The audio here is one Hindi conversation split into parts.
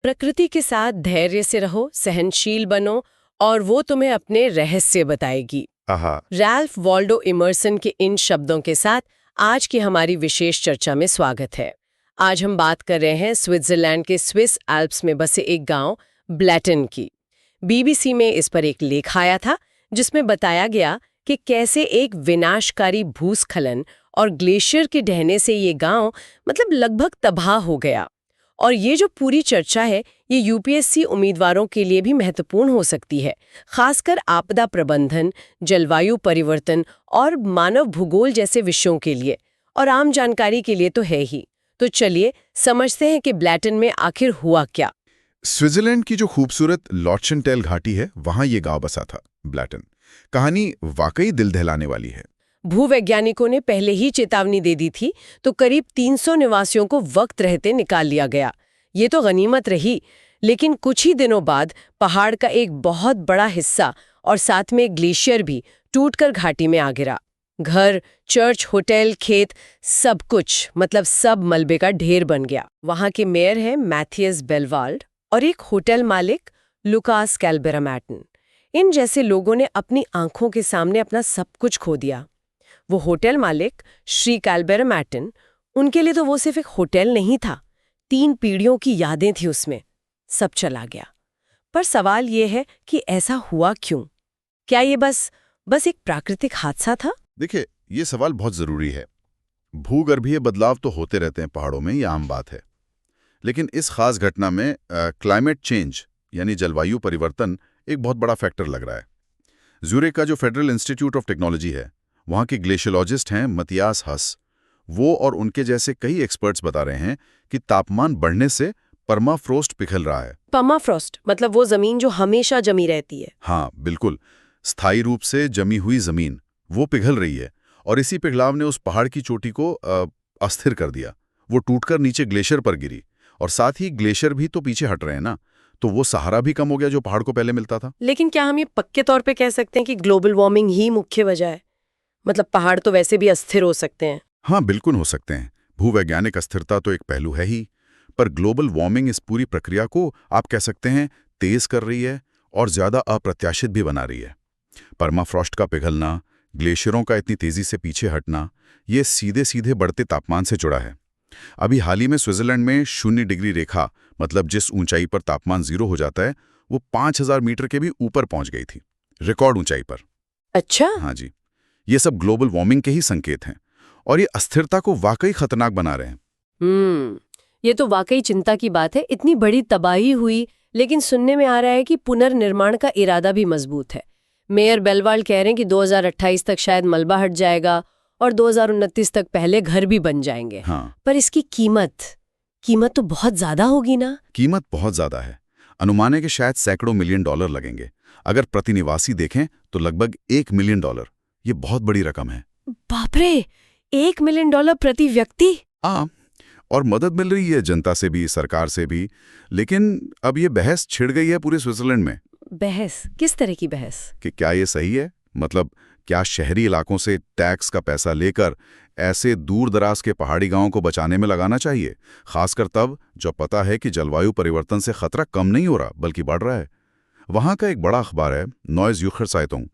प्रकृति के साथ धैर्य से रहो, सहनशील बनो और वो तुम्हें अपने रहस्य बताएगी। आहा। रैल्फ वॉल्डो इमर्सन के इन शब्दों के साथ आज की हमारी विशेष चर्चा में स्वागत है। आज हम बात कर रहे हैं स्विट्जरलैंड के स्विस एल्प्स में बसे एक गांव ब्लैटन की। बीबीसी में इस पर एक लेख आया था जिसमें बताया गया कि कैसे एक विनाशकारी भूस्खलन और ग्लेशियर के ढहने से ये गांव लगभग तबाह हो गया। और ये जो पूरी चर्चा है ये यूपीएससी उम्मीदवारों के लिए भी महत्वपूर्ण हो सकती है, खासकर आपदा प्रबंधन, जलवायु परिवर्तन और मानव भूगोल जैसे विषयों के लिए, और आम जानकारी के लिए तो है ही। तो चलिए समझते हैं कि ब्लैटन में आखिर हुआ क्या। स्विट्जरलैंड की जो खूबसूरत लॉटशनटेल घाटी है, वहां ये गांव बसा था ब्लैटन। कहानी वाकई दिल दहलाने वाली है। भूवैज्ञानिकों ने पहले ही चेतावनी दे दी थी, तो करीब 300 निवासियों को वक्त रहते निकाल लिया गया। ये तो गनीमत रही, लेकिन कुछ ही दिनों बाद पहाड़ का एक बहुत बड़ा हिस्सा और साथ में ग्लेशियर भी टूटकर घाटी में आ गिरा। घर, चर्च, होटल, खेत, सब कुछ सब मलबे का ढेर बन गया। वहां के मेयर हैं मैथियस बेलवाल्ड और एक होटल मालिक लुकास कैल्बेरामैटन। इन जैसे लोगों ने अपनी आंखों के सामने अपना सब कुछ खो दिया। वो होटल मालिक श्री कैल्बेरामैटन, उनके लिए तो वो सिर्फ एक होटल नहीं था, 3 पीढ़ियों की यादें थी उसमें। सब चला गया। पर सवाल ये है कि ऐसा हुआ क्यों? क्या ये बस एक प्राकृतिक हादसा था? देखिए, ये सवाल बहुत जरूरी है। भूगर्भीय बदलाव तो होते रहते हैं पहाड़ों में, ये आम बात है। लेकिन इस खास घटना में क्लाइमेट चेंज यानी जलवायु परिवर्तन एक बहुत बड़ा फैक्टर लग रहा है। ज्यूरिख का जो फेडरल इंस्टीट्यूट ऑफ टेक्नोलॉजी है, वहाँ के ग्लेशियोलॉजिस्ट हैं मतियास हस। वो और उनके जैसे कई एक्सपर्ट्स बता रहे हैं कि तापमान बढ़ने से परमाफ्रोस्ट पिघल रहा है। परमाफ्रोस्ट वो जमीन जो हमेशा जमी रहती है। हाँ बिल्कुल, स्थायी रूप से जमी हुई जमीन वो पिघल रही है। और इसी पिघलाव ने उस पहाड़ की चोटी को अस्थिर कर दिया। वो टूटकर नीचे ग्लेशियर पर गिरी, और साथ ही ग्लेशियर भी तो पीछे हट रहे हैं ना, तो वो सहारा भी कम हो गया जो पहाड़ को पहले मिलता था। लेकिन क्या हम ये पक्के तौर पे कह सकते हैं कि ग्लोबल वार्मिंग ही मुख्य वजह है? पहाड़ तो वैसे भी अस्थिर हो सकते हैं। हाँ बिल्कुल हो सकते हैं। भूवैज्ञानिक अस्थिरता तो एक पहलू है ही, पर ग्लोबल वार्मिंग इस पूरी प्रक्रिया को आप कह सकते हैं तेज कर रही है और ज्यादा अप्रत्याशित भी बना रही है। परमाफ्रॉस्ट का पिघलना, ग्लेशियरों का इतनी तेजी से पीछे हटना, ये सीधे सीधे बढ़ते तापमान से जुड़ा है। अभी हाल ही में स्विट्जरलैंड में 0 डिग्री रेखा, जिस ऊंचाई पर तापमान 0 हो जाता है, वो 5000 मीटर के भी ऊपर पहुंच गई थी, रिकॉर्ड ऊंचाई पर। अच्छा। हाँ जी, ये सब ग्लोबल वार्मिंग के ही संकेत हैं, और ये अस्थिरता को वाकई खतरनाक बना रहे हैं। ये तो वाकई चिंता की बात है। इतनी बड़ी तबाही हुई, लेकिन सुनने में आ रहा है कि पुनर्निर्माण का इरादा भी मजबूत है। मेयर बेलवाल्ड कह रहे हैं कि 2028 तक शायद मलबा हट जाएगा और 2029 तक पहले घर भी बन जाएंगे। हाँ। पर इसकी कीमत तो बहुत ज्यादा होगी ना? कीमत बहुत ज्यादा है। अनुमान है कि शायद सैकड़ों मिलियन डॉलर लगेंगे। अगर प्रतिनिवासी देखें तो लगभग $1 मिलियन। ये बहुत बड़ी रकम है। बाप रे, $1 मिलियन प्रति व्यक्ति? हाँ, और मदद मिल रही है जनता से भी, सरकार से भी। लेकिन अब ये बहस छिड़ गई है पूरे स्विट्जरलैंड में। बहस? किस तरह की बहस? कि क्या ये सही है? क्या शहरी इलाकों से टैक्स का पैसा लेकर ऐसे दूर दराज के पहाड़ी गांवों को बचाने में लगाना चाहिए, खासकर तब जब पता है कि जलवायु परिवर्तन से खतरा कम नहीं हो रहा बल्कि बढ़ रहा है। वहां का एक बड़ा अखबार है नॉइज़ यूखर साइतुंग,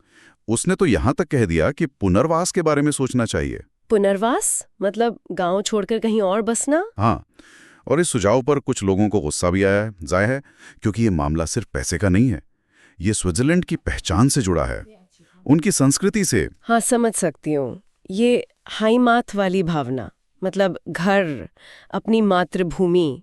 उसने तो यहां तक कह दिया कि पुनर्वास के बारे में सोचना चाहिए। पुनर्वास? गांव छोड़कर कहीं और बसना? हाँ, और इस सुझाव पर कुछ लोगों को गुस्सा भी आया है, क्योंकि ये मामला सिर्फ पैसे का नहीं है। ये स्विट्जरलैंड की पहचान से जुड़ा है, उनकी संस्कृति से। हाँ, समझ सकती हूँ। ये हाईमाथ वाली भावना, घर, अपनी मातृभूमि,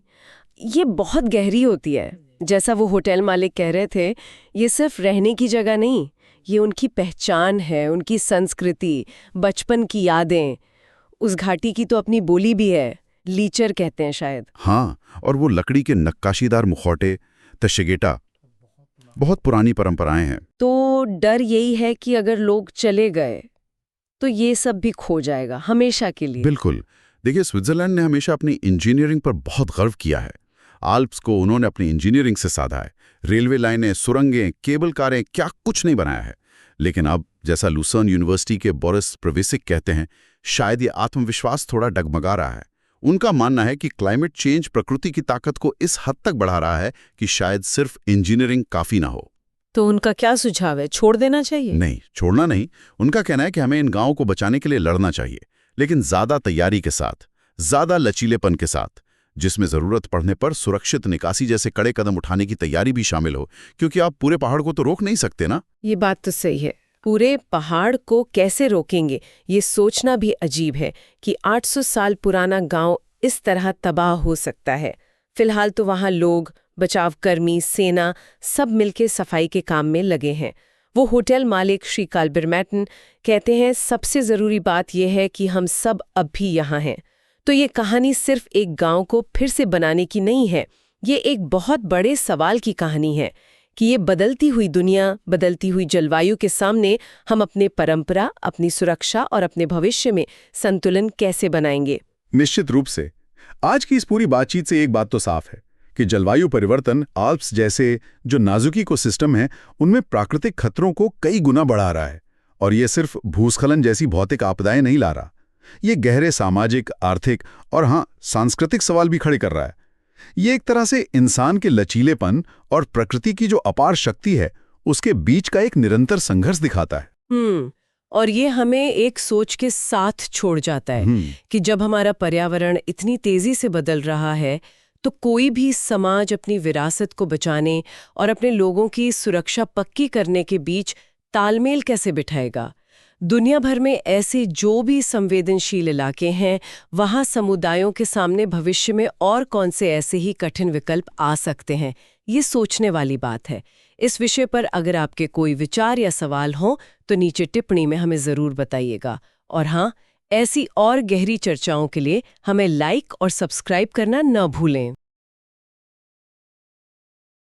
ये बहुत गहरी होती है। जैसा वो होटल मालिक कह रहे थे, ये सिर्फ रहने की जगह नहीं, ये उनकी पहचान है, उनकी संस्कृति, बचपन की यादें। उस घाटी की तो अपनी बोली भी है, लीचर कहते हैं शायद। हाँ, और वो लकड़ी के नक्काशीदार मुखौटे, तशगेटा, बहुत पुरानी परंपराएं हैं। तो डर यही है कि अगर लोग चले गए तो ये सब भी खो जाएगा हमेशा के लिए। बिल्कुल। देखिए, स्विट्जरलैंड ने हमेशा अपनी इंजीनियरिंग पर बहुत गर्व किया है। आल्प्स को उन्होंने अपनी इंजीनियरिंग से साधा है। रेलवे लाइनें, सुरंगें, केबल कारें, क्या कुछ नहीं बनाया है। लेकिन अब, जैसा लुसर्न यूनिवर्सिटी के बोरिस प्रेविसिक कहते हैं, शायद ये आत्मविश्वास थोड़ा डगमगा रहा है। उनका मानना है कि क्लाइमेट चेंज प्रकृति की ताकत को इस हद तक बढ़ा रहा है कि शायद सिर्फ इंजीनियरिंग काफी ना हो। तो उनका क्या सुझाव है, छोड़ देना चाहिए? नहीं, छोड़ना नहीं। उनका कहना है कि हमें इन गांवों को बचाने के लिए लड़ना चाहिए, लेकिन ज्यादा तैयारी के साथ, ज्यादा लचीलेपन के साथ, जिसमें जरूरत पड़ने पर सुरक्षित निकासी जैसे कड़े कदम उठाने की तैयारी भी शामिल हो, क्योंकि आप पूरे पहाड़ को तो रोक नहीं सकते ना। ये बात तो सही है। पूरे पहाड़ को कैसे रोकेंगे, ये सोचना भी अजीब है कि 800 साल पुराना गांव इस तरह तबाह हो सकता है। फिलहाल तो वहां लोग, बचावकर्मी, सेना सब मिलके सफाई के काम में लगे हैं। वो होटल मालिक श्री काल्बिरमैटन कहते हैं, सबसे जरूरी बात यह है कि हम सब अब भी यहाँ हैं। तो ये कहानी सिर्फ एक गांव को फिर से बनाने की नहीं है, ये एक बहुत बड़े सवाल की कहानी है कि ये बदलती हुई दुनिया, बदलती हुई जलवायु के सामने हम अपने परंपरा, अपनी सुरक्षा और अपने भविष्य में संतुलन कैसे बनाएंगे। निश्चित रूप से आज की इस पूरी बातचीत से एक बात तो साफ है कि जलवायु परिवर्तन आल्प्स जैसे जो नाजुक इकोसिस्टम हैं, उनमें प्राकृतिक खतरों को कई गुना बढ़ा रहा है। और ये सिर्फ भूस्खलन जैसी भौतिक आपदाएं नहीं ला रहा, ये गहरे सामाजिक, आर्थिक और सांस्कृतिक सवाल भी खड़े कर रहा है। ये एक तरह से इंसान के लचीलेपन और प्रकृति की जो अपार शक्ति है, उसके बीच का एक निरंतर संघर्ष दिखाता है। और ये हमें एक सोच के साथ छोड़ जाता है कि जब हमारा पर्यावरण इतनी तेजी से बदल रहा है, तो कोई भी समाज अपनी विरासत को बचाने और अपने लोगों की सुरक्षा पक्की करने के बीच तालमेल कैसे बिठाएगा। दुनिया भर में ऐसे जो भी संवेदनशील इलाके हैं, वहाँ समुदायों के सामने भविष्य में और कौन से ऐसे ही कठिन विकल्प आ सकते हैं, ये सोचने वाली बात है। इस विषय पर अगर आपके कोई विचार या सवाल हों तो नीचे टिप्पणी में हमें ज़रूर बताइएगा। और हाँ, ऐसी और गहरी चर्चाओं के लिए हमें लाइक और सब्सक्राइब करना न भूलें।